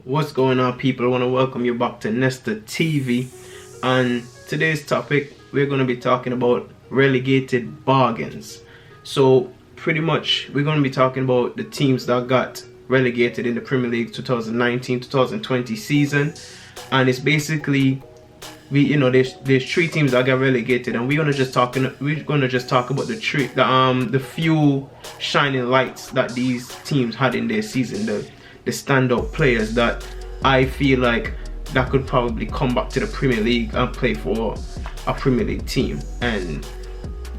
What's going on, people? I want to welcome you back to NestaTV. And today's topic, we're going to be talking about relegated bargains. So pretty much we're going to be talking about the teams that got relegated in the Premier League 2019-2020 season. And it's basically there's three teams that got relegated, and we're gonna just talk about the few shining lights that these teams had in their season, the standout players that I feel like that could probably come back to the Premier League and play for a Premier League team. And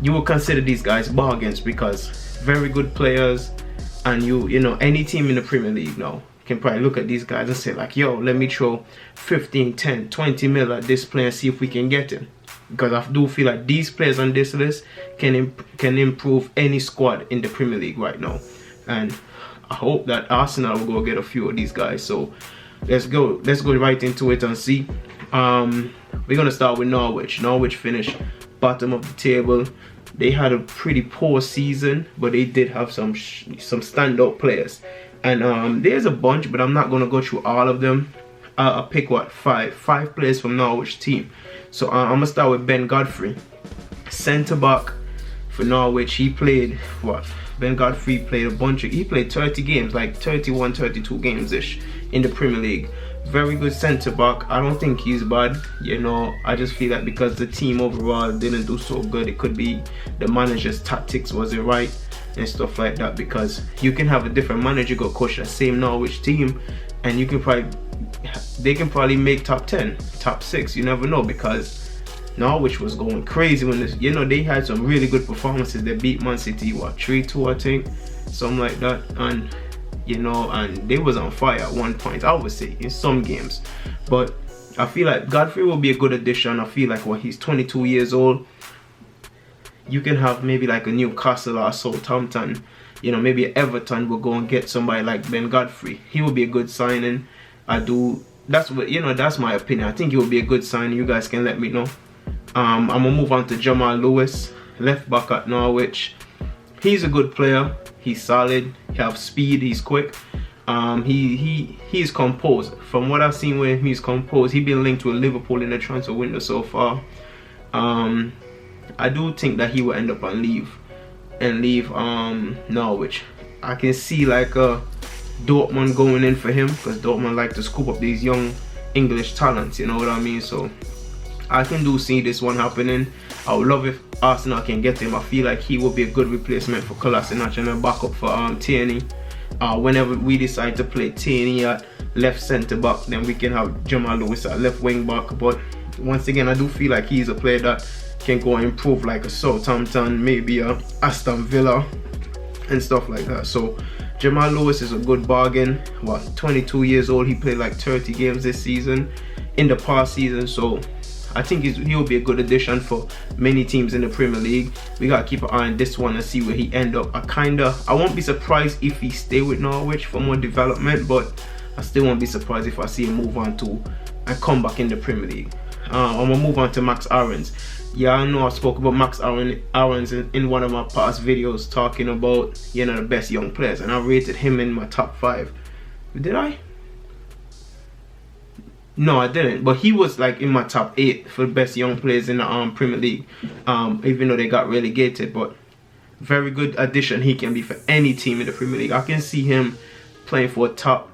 you will consider these guys bargains because very good players, and any team in the Premier League now can probably look at these guys and say like, yo, let me throw 15, 10, 20 mil at this player and see if we can get him. Because I do feel like these players on this list can improve any squad in the Premier League right now. And I hope that Arsenal will go get a few of these guys. So let's go right into it and see. We're gonna start with Norwich. Norwich finished bottom of the table. They had a pretty poor season, but they did have some standout players. And there's a bunch, but I'm not gonna go through all of them. I'll pick five players from Norwich team. So I'm gonna start with Ben Godfrey, centre back for Norwich. He played Ben Godfrey played he played 30 games, like 31, 32 games ish in the Premier League. Very good centre back. I don't think he's bad. I just feel like because the team overall didn't do so good, it could be the manager's tactics wasn't right and stuff like that, because you can have a different manager go coach the same Norwich team and they can probably make top 10, top 6, you never know, because Norwich was going crazy when they had some really good performances. They beat Man City 3-2 I think, something like that, and and they was on fire at one point, I would say, in some games. But I feel like Godfrey will be a good addition. I feel like he's 22 years old. You can have maybe like a Newcastle or Southampton, maybe Everton will go and get somebody like Ben Godfrey. He will be a good signing. That's my opinion. I think he will be a good signing. You guys can let me know. I'm gonna move on to Jamal Lewis, left back at Norwich. He's a good player. He's solid. He has speed. He's quick. He's composed. From what I've seen with him, he's composed. He's been linked with Liverpool in the transfer window so far. I do think that he will end up and leave Norwich. I can see like Dortmund going in for him, because Dortmund like to scoop up these young English talents, you know what I mean? So I can see this one happening. I would love if Arsenal can get him. I feel like he will be a good replacement for Kolasinac and a backup for Tierney. Whenever we decide to play Tierney at left centre back, then we can have Jamal Lewis at left wing back. But once again, I do feel like he's a player that can go and improve like a Southampton, maybe a Aston Villa and stuff like that. So Jamal Lewis is a good bargain. 22 years old. He played like 30 games this season in the past season, so I think he'll be a good addition for many teams in the Premier League. We gotta keep an eye on this one and see where he end up. I won't be surprised if he stay with Norwich for more development, but I still won't be surprised if I see him move on to and come back in the Premier League. I'm gonna move on to Max Aarons. Yeah, I know I spoke about Max Aarons in one of my past videos, talking about the best young players, and I rated him in my top 5. Did I? No, I didn't, but he was like in my top 8 for the best young players in the Premier League, even though they got relegated. But very good addition he can be for any team in the Premier League. I can see him playing for a top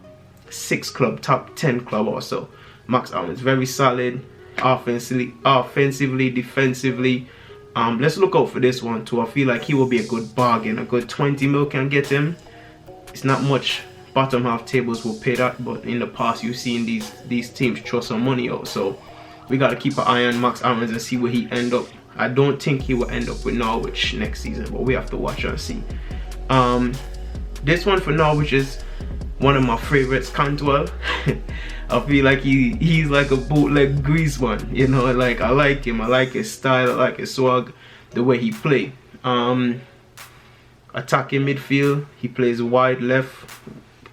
6 club, top 10 club also. Max Aarons, very solid, offensively, defensively. Let's look out for this one too. I feel like he will be a good bargain. A good 20 mil can get him. It's not much. Bottom half tables will pay that, but in the past you've seen these teams throw some money out. So we got to keep an eye on Max Aarons and see where he end up. I don't think he will end up with Norwich next season, but we have to watch and see. This one for Norwich is one of my favorites, Cantwell. I feel like he's like a bootleg Griezmann, like I like him. I like his style, I like his swag, the way he play. Attacking midfield, he plays wide left.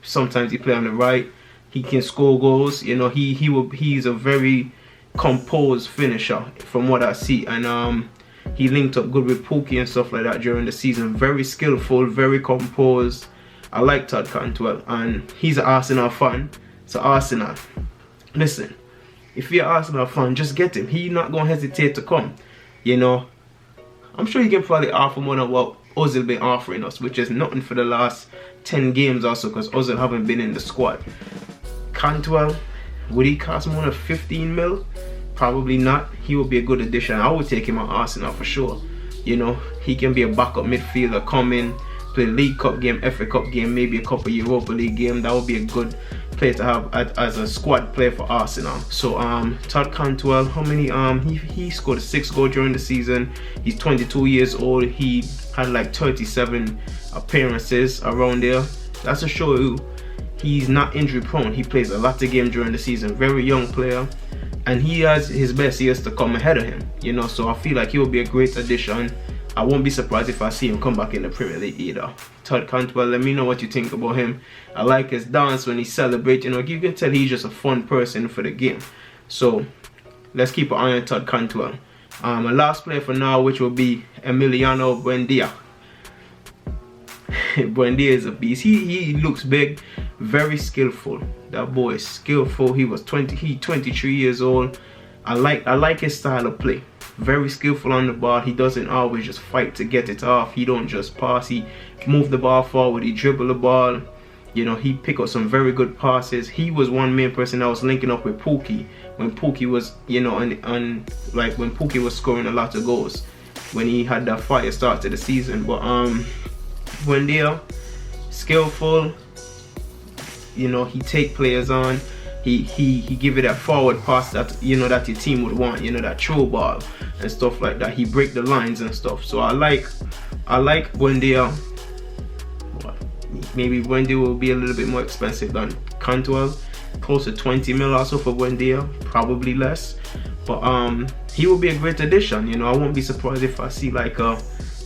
Sometimes he play on the right. He can score goals. He's a very composed finisher from what I see, and he linked up good with Pookie and stuff like that during the season. Very skillful, very composed. I like Todd Cantwell, and he's an Arsenal fan, to Arsenal. Listen, if you're an Arsenal fan, just get him. He's not going to hesitate to come. You know, I'm sure he can probably offer more than what Ozil been offering us, which is nothing for the last 10 games also, because Ozil haven't been in the squad. Cantwell, would he cost more than 15 mil? Probably not. He will be a good addition. I would take him at Arsenal for sure. You know, he can be a backup midfielder, come in, play League Cup game, FA Cup game, maybe a couple Europa League game. That would be a good player to have as a squad player for Arsenal. So Todd Cantwell, how many he scored 6 goals during the season. He's 22 years old. He had like 37 appearances around there. That's to show you he's not injury prone. He plays a lot of games during the season. Very young player, and he has his best years to come ahead of him, you know. So I feel like he will be a great addition. I won't be surprised if I see him come back in the Premier League either. Todd Cantwell, let me know what you think about him. I like his dance when he celebrates. You know, you can tell he's just a fun person for the game. So let's keep an eye on Todd Cantwell. My last player for now, which will be Emmanuel Buendia. Buendia is a beast. He looks big, very skillful. That boy is skillful. He 23 years old. I like his style of play. Very skillful on the ball. He doesn't always just fight to get it off. He don't just pass. He move the ball forward. He dribble the ball. You know, he pick up some very good passes. He was one main person that was linking up with Pookie when Pookie was, you know, like when Pookie was scoring a lot of goals when he had that fire start to the season. But Buendia, skillful. You know, he take players on. He give it that forward pass that, you know, that your team would want, you know, that throw ball and stuff like that. He break the lines and stuff. So I like Buendia. Maybe Buendia will be a little bit more expensive than Cantwell, close to 20 mil also for Buendia, probably less. But he will be a great addition. You know, I won't be surprised if I see like a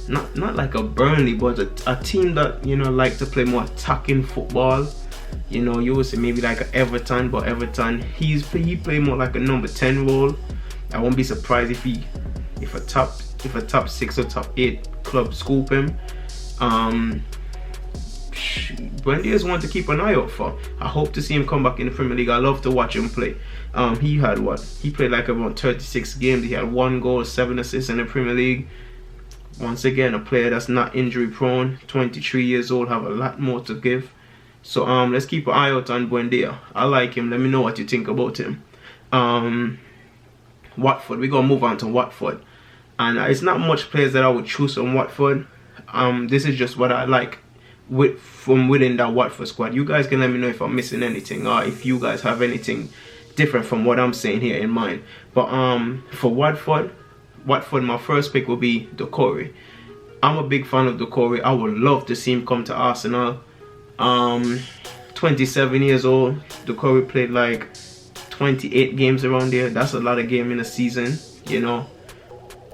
not like a Burnley, but a team that, you know, like to play more attacking football. You know, you will say maybe like an Everton, but Everton, he play more like a number 10 role. I won't be surprised if a top 6 or top 8 club scoop him. Buendia is one to keep an eye out for. I hope to see him come back in the Premier League. I love to watch him play. He played like around 36 games. He had 1 goal, 7 assists in the Premier League. Once again, a player that's not injury prone, 23 years old, have a lot more to give. So let's keep an eye out on Buendia. I like him. Let me know what you think about him. Watford. We're gonna move on to Watford, and it's not much players that I would choose from Watford. This is just what I like from within that Watford squad. You guys can let me know if I'm missing anything, or if you guys have anything different from what I'm saying here in mind. But for Watford, my first pick will be Doucouré. I'm a big fan of Doucouré. I would love to see him come to Arsenal. 27 years old. Doucouré played like 28 games around there. That's a lot of games in a season, you know.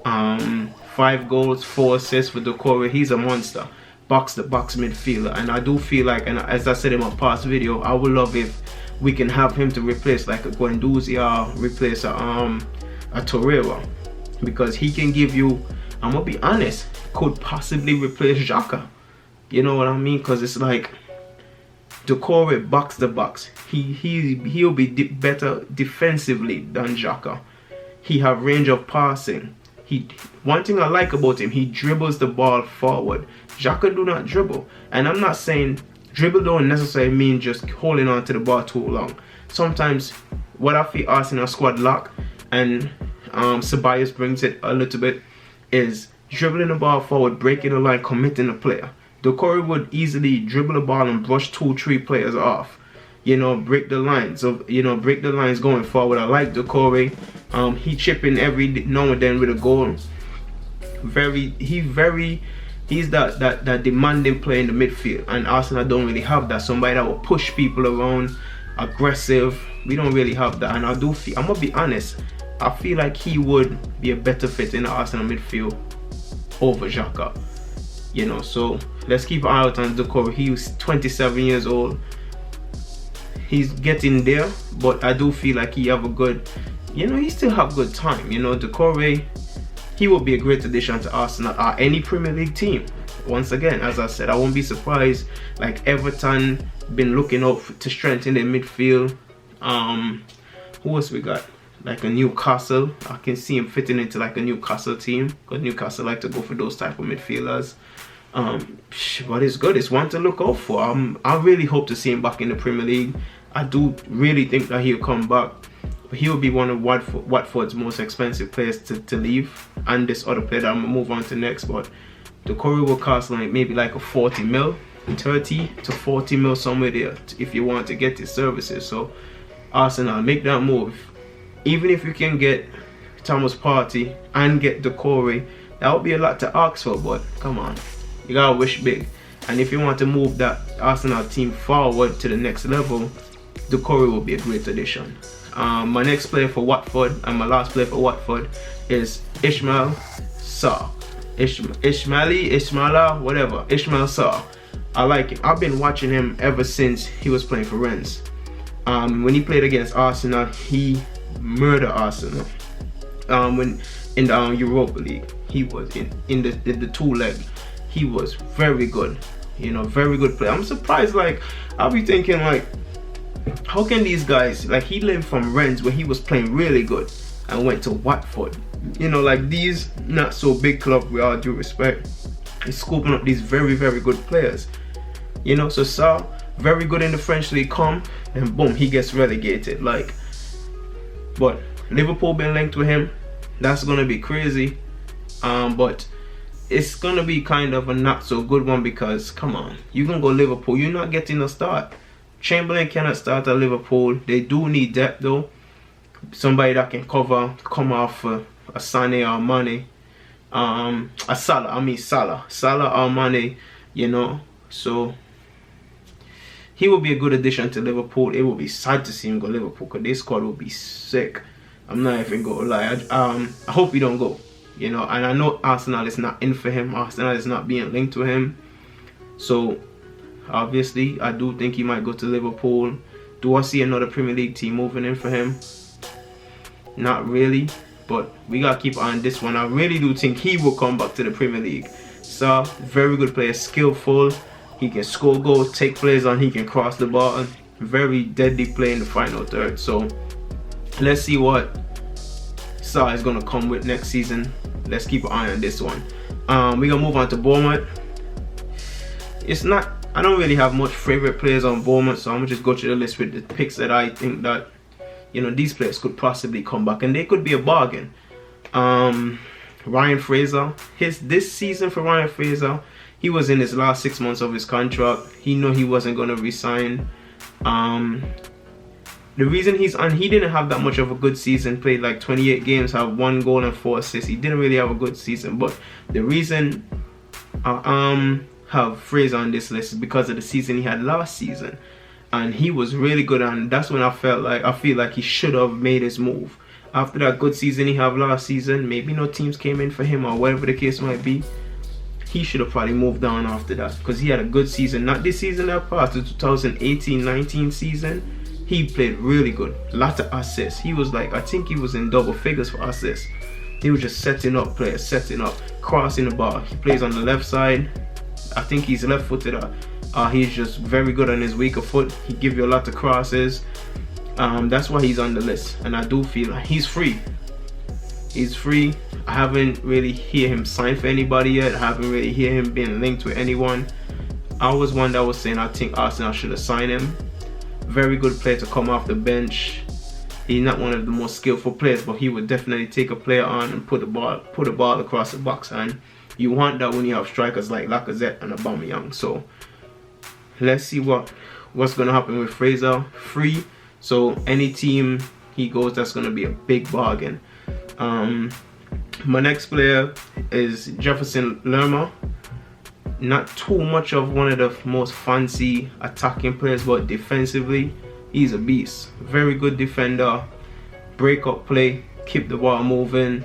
5 goals, 4 assists for Doucouré. He's a monster, box to box midfielder. And I do feel like, and as I said in my past video, I would love if we can have him to replace like a Guendouzi or replace a Torreira, because he can give you, I'm gonna be honest, could possibly replace Xhaka. You know what I mean? Because it's like Doucouré box to box. He'll be better defensively than Xhaka. He have range of passing. One thing I like about him, he dribbles the ball forward. Xhaka do not dribble. And I'm not saying dribble don't necessarily mean just holding on to the ball too long. Sometimes what I feel Arsenal squad lack, and Ceballos brings it a little bit, is dribbling the ball forward, breaking the line, committing the player. Doucouré would easily dribble the ball and brush 2-3 players off. You know, break the lines going forward. I like Doucouré. He chipping every now and then with a goal. He's that demanding player in the midfield, and Arsenal don't really have that. Somebody that will push people around, aggressive. We don't really have that, and I'm gonna be honest, I feel like he would be a better fit in the Arsenal midfield over Xhaka. You know, so let's keep an eye out on Doucouré. He's 27 years old. He's getting there, but I do feel like he have a good, you know, he still have good time. You know, Doucouré, he will be a great addition to Arsenal or any Premier League team. Once again, as I said, I won't be surprised like Everton, been looking out to strengthen their midfield. Who else we got? Like a Newcastle. I can see him fitting into like a Newcastle team, because Newcastle like to go for those type of midfielders. But it's good. It's one to look out for. I really hope to see him back in the Premier League. I do really think that he'll come back. But he'll be one of Watford's most expensive players to leave. And this other player that I'm going to move on to next. But the Corey will cost like maybe like a 40 mil, 30 to 40 mil, somewhere there, if you want to get his services. So Arsenal, make that move. Even if you can get Thomas Partey and get the Corey, that would be a lot to ask for. But come on, you gotta wish big. And if you want to move that Arsenal team forward to the next level, the Corey will be a great addition. My next player for Watford and my last player for Watford is Ismail Sarr. Ismail Sarr. I like it. I've been watching him ever since he was playing for Rennes. When he played against Arsenal, he murdered Arsenal. When in the Europa League, he was in the two leg. He was very good. You know, very good player. I'm surprised. Like, I'll be thinking like, how can these guys, like, he lived from Rennes where he was playing really good and went to Watford. You know, like, these not so big club, with all due respect, he's scooping up these very, very good players. You know, so Sarr, very good in the French league, and boom, he gets relegated. Like, but Liverpool been linked with him. That's gonna be crazy. But it's gonna be kind of a not so good one, because come on, you can go Liverpool, you're not getting a start. Chamberlain cannot start at Liverpool. They do need depth though. Somebody that can come off a Sané or Mane. A Salah. Salah or Mane, you know. So he will be a good addition to Liverpool. It will be sad to see him go Liverpool, because this squad will be sick. I'm not even gonna lie. I hope he don't go. You know, and I know Arsenal is not in for him. Arsenal is not being linked to him. So obviously, I do think he might go to Liverpool. Do I see another Premier League team moving in for him? Not really, but we gotta keep on this one. I really do think he will come back to the Premier League. So, very good player, skillful. He can score goals, take plays on, he can cross the ball. Very deadly play in the final third. So, let's see what Sarr is gonna come with next season. Let's keep an eye on this one. We're gonna move on to Bournemouth. I don't really have much favorite players on Bournemouth, so I'm gonna just go through the list with the picks that I think that, you know, these players could possibly come back and they could be a bargain. Ryan Fraser, this season for Ryan Fraser, he was in his last 6 months of his contract. He knew he wasn't gonna resign. The reason he didn't have that much of a good season. Played like 28 games, have 1 goal and 4 assists. He didn't really have a good season, but the reason have Fraser on this list is because of the season he had last season, and he was really good. And that's when I feel like he should have made his move after that good season he had last season. Maybe no teams came in for him or whatever the case might be. He should have probably moved on after that, because he had a good season. Not this season that passed, the 2018-19 season. He played really good. Lots of assists. He was like, I think he was in double figures for assists. He was just setting up players, setting up, crossing the ball. He plays on the left side. I think he's left-footed. He's just very good on his weaker foot. He gives you a lot of crosses. That's why he's on the list. And I do feel like he's free. He's free. I haven't really hear him sign for anybody yet. I haven't really hear him being linked with anyone. I was one that was saying I think Arsenal should have signed him. Very good player to come off the bench. He's not one of the most skillful players, but he would definitely take a player on and put the ball across the box. And you want that when you have strikers like Lacazette and Aubameyang. So let's see what's gonna happen with Fraser. Free, so any team he goes, that's gonna be a big bargain. My next player is Jefferson Lerma. Not too much of one of the most fancy attacking players, but defensively he's a beast. Very good defender, break up play, keep the ball moving.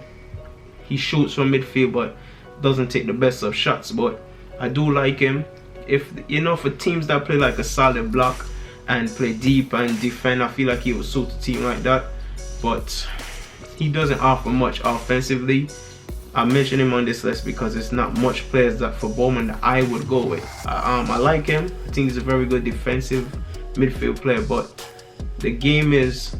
He shoots from midfield but doesn't take the best of shots, but I do like him. If you know, for teams that play like a solid block and play deep and defend, I feel like he would suit a team like that. But he doesn't offer much offensively. I mentioned him on this list because it's not much players that for Bowman that I would go with. I like him. I think he's a very good defensive midfield player, but the game is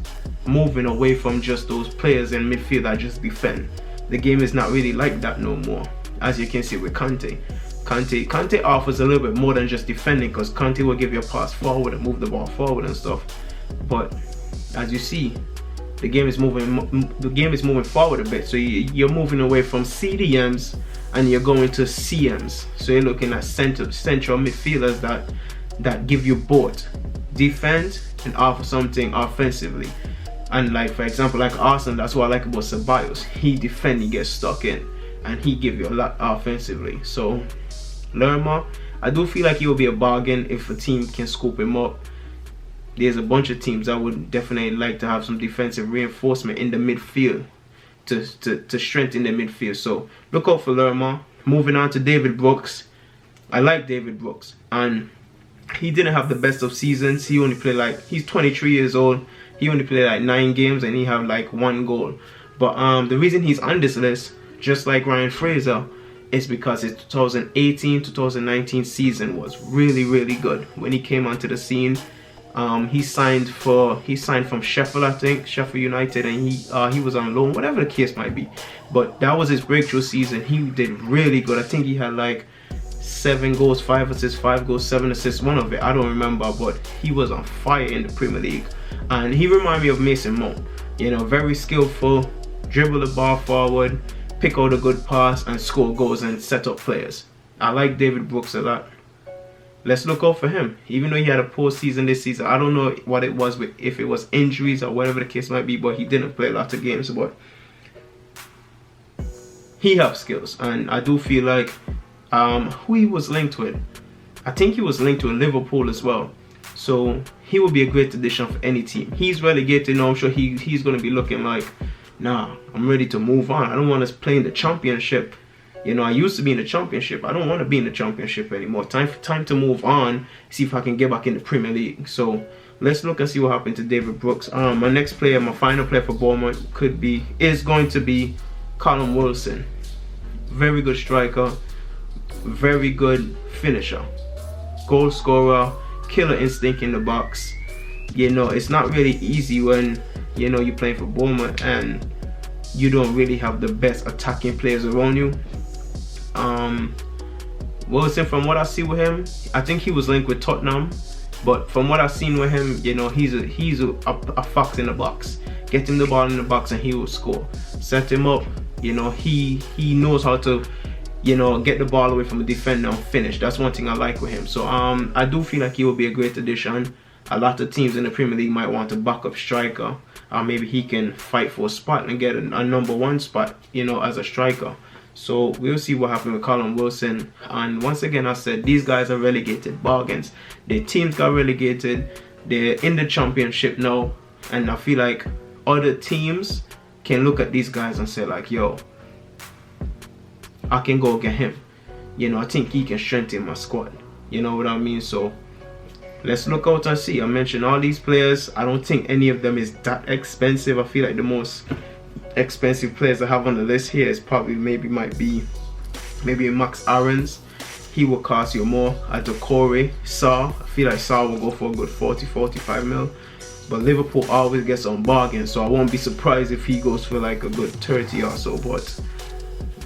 moving away from just those players in midfield that just defend. The game is not really like that no more, as you can see with Kante. Kante offers a little bit more than just defending, because Kante will give you a pass forward and move the ball forward and stuff. But as you see, the game is moving forward a bit. So you're moving away from CDMs and you're going to CMs. So you're looking at central midfielders that give you both defend and offer something offensively. And like, for example, like Arsenal, that's what I like about Ceballos. He defend, he gets stuck in, and he give you a lot offensively. So Lerma, I do feel like he will be a bargain if a team can scoop him up. There's a bunch of teams that would definitely like to have some defensive reinforcement in the midfield to strengthen the midfield. So look out for Lerma. Moving on to David Brooks. I like David Brooks, and he didn't have the best of seasons. He only played he's 23 years old. He only played like 9 games and he had like 1 goal. But the reason he's on this list, just like Ryan Fraser, is because his 2018-2019 season was really good. When he came onto the scene, he signed from Sheffield, I think, Sheffield United, and he was on loan, whatever the case might be. But that was his breakthrough season. He did really good. I think he had like 7 goals, 5 assists, 5 goals, 7 assists, one of it, I don't remember, but he was on fire in the Premier League. And he reminded me of Mason Mount, you know, very skillful, dribble the ball forward, pick out a good pass, and score goals and set up players. I like David Brooks a lot. Let's look out for him. Even though he had a poor season this season, I don't know what it was, if it was injuries or whatever the case might be, but he didn't play lots of games. But he has skills, and I do feel like who he was linked with, I think he was linked to Liverpool as well. So he will be a great addition for any team. He's relegated now. I'm sure he's going to be looking like, nah, I'm ready to move on. I don't want to play in the Championship. You know, I used to be in the Championship. I don't want to be in the Championship anymore. Time to move on. See if I can get back in the Premier League. So let's look and see what happened to David Brooks. My next player, my final player for Bournemouth is going to be Colin Wilson. Very good striker, very good finisher, goal scorer, killer instinct in the box. You know, it's not really easy when, you know, you're playing for Bournemouth and you don't really have the best attacking players around you. Wilson, from what I see with him, I think he was linked with Tottenham, but from what I've seen with him, you know, he's a fox in the box. Get him the ball in the box and he will score. Set him up, you know, he knows how to, you know, get the ball away from the defender and finish. That's one thing I like with him. So I do feel like he will be a great addition. A lot of teams in the Premier League might want a backup striker. Maybe he can fight for a spot and get a #1 spot, you know, as a striker. So we'll see what happens with Colin Wilson. And once again, I said these guys are relegated bargains. Their teams got relegated. They're in the Championship now, and I feel like other teams can look at these guys and say like, yo, I can go get him. You know, I think he can strengthen my squad. You know what I mean? So let's look out and see. I mentioned all these players. I don't think any of them is that expensive. I feel like the most expensive players I have on the list here is probably maybe Max Aarons. He will cost you more. Adokore, Saar. I feel like Saar will go for a good 40-45 mil. But Liverpool always gets on bargains, so I won't be surprised if he goes for like a good 30 or so. But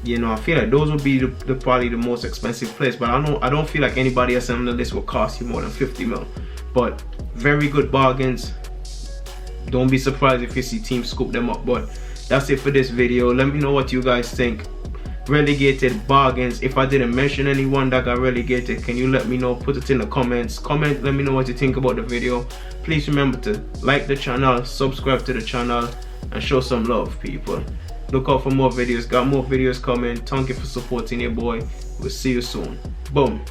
you know, I feel like those would be probably the most expensive players. But I don't feel like anybody else on the list will cost you more than 50 mil. But very good bargains. Don't be surprised if you see teams scoop them up. But that's it for this video. Let me know what you guys think. Relegated bargains. If I didn't mention anyone that got relegated, can you let me know? Put it in the comments. Let me know what you think about the video. Please remember to like the channel, subscribe to the channel, and show some love, people. Look out for more videos. Got more videos coming. Thank you for supporting your boy. We'll see you soon. Boom.